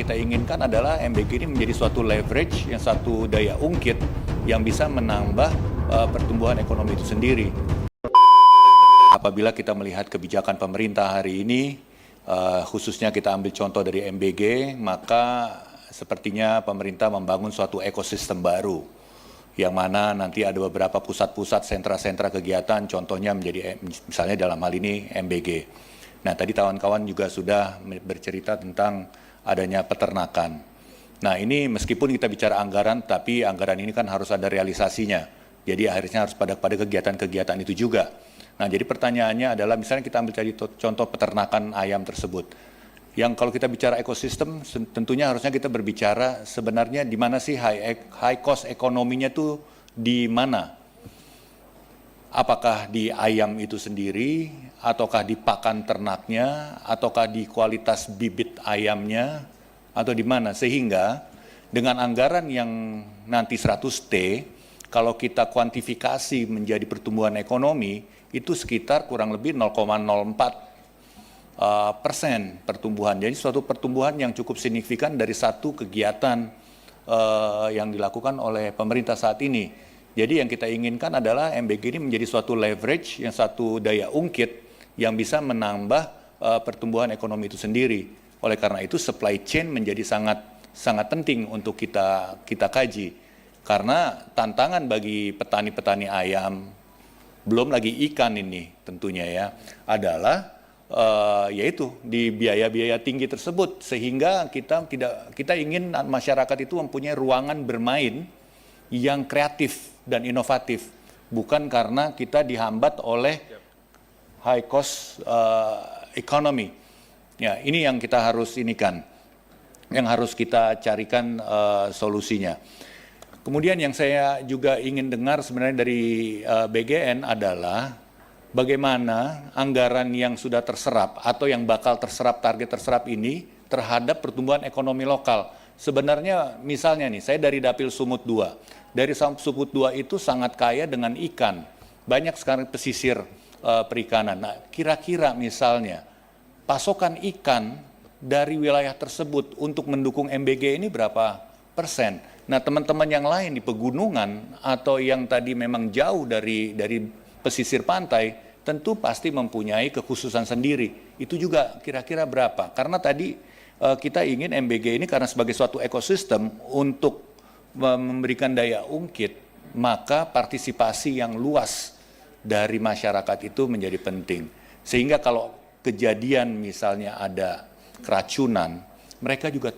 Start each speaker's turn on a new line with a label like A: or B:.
A: kita inginkan adalah MBG ini menjadi suatu leverage, yang satu daya ungkit yang bisa menambah pertumbuhan ekonomi itu sendiri. Apabila kita melihat kebijakan pemerintah hari ini, khususnya kita ambil contoh dari MBG, maka sepertinya pemerintah membangun suatu ekosistem baru, yang mana nanti ada beberapa pusat-pusat sentra-sentra kegiatan, contohnya menjadi misalnya dalam hal ini MBG. Nah, tadi kawan-kawan juga sudah bercerita tentang adanya peternakan. Nah, ini meskipun kita bicara anggaran, tapi anggaran ini kan harus ada realisasinya. Jadi akhirnya harus pada kegiatan-kegiatan itu juga. Nah, jadi pertanyaannya adalah misalnya kita ambil tadi contoh peternakan ayam tersebut. Yang kalau kita bicara ekosistem, tentunya harusnya kita berbicara sebenarnya di mana sih high cost ekonominya tuh di mana? Apakah di ayam itu sendiri, ataukah di pakan ternaknya, ataukah di kualitas bibit ayamnya, atau di mana? Sehingga dengan anggaran yang nanti 100T, kalau kita kuantifikasi menjadi pertumbuhan ekonomi, itu sekitar kurang lebih 0,04% pertumbuhan. Jadi suatu pertumbuhan yang cukup signifikan dari satu kegiatan yang dilakukan oleh pemerintah saat ini. Jadi yang kita inginkan adalah MBG ini menjadi suatu leverage, yang satu daya ungkit yang bisa menambah pertumbuhan ekonomi itu sendiri. Oleh karena itu supply chain menjadi sangat penting untuk kita kaji. Karena tantangan bagi petani-petani ayam, belum lagi ikan ini tentunya ya, adalah yaitu di biaya-biaya tinggi tersebut, sehingga kita ingin masyarakat itu mempunyai ruangan bermain yang kreatif dan inovatif, bukan karena kita dihambat oleh high cost economy. Ya, ini yang kita harus yang harus kita carikan solusinya. Kemudian yang saya juga ingin dengar sebenarnya dari BGN adalah bagaimana anggaran yang sudah terserap atau yang bakal terserap, target terserap ini terhadap pertumbuhan ekonomi lokal. Sebenarnya misalnya nih, saya dari Dapil Sumut 2. Dari Sumut 2 itu sangat kaya dengan ikan. Banyak sekarang pesisir perikanan. Nah, kira-kira misalnya pasokan ikan dari wilayah tersebut untuk mendukung MBG ini berapa persen? Nah, teman-teman yang lain di pegunungan atau yang tadi memang jauh dari pesisir pantai, tentu pasti mempunyai kekhususan sendiri. Itu juga kira-kira berapa? Karena tadi kita ingin MBG ini karena sebagai suatu ekosistem untuk memberikan daya ungkit, maka partisipasi yang luas dari masyarakat itu menjadi penting. Sehingga kalau kejadian misalnya ada keracunan, mereka juga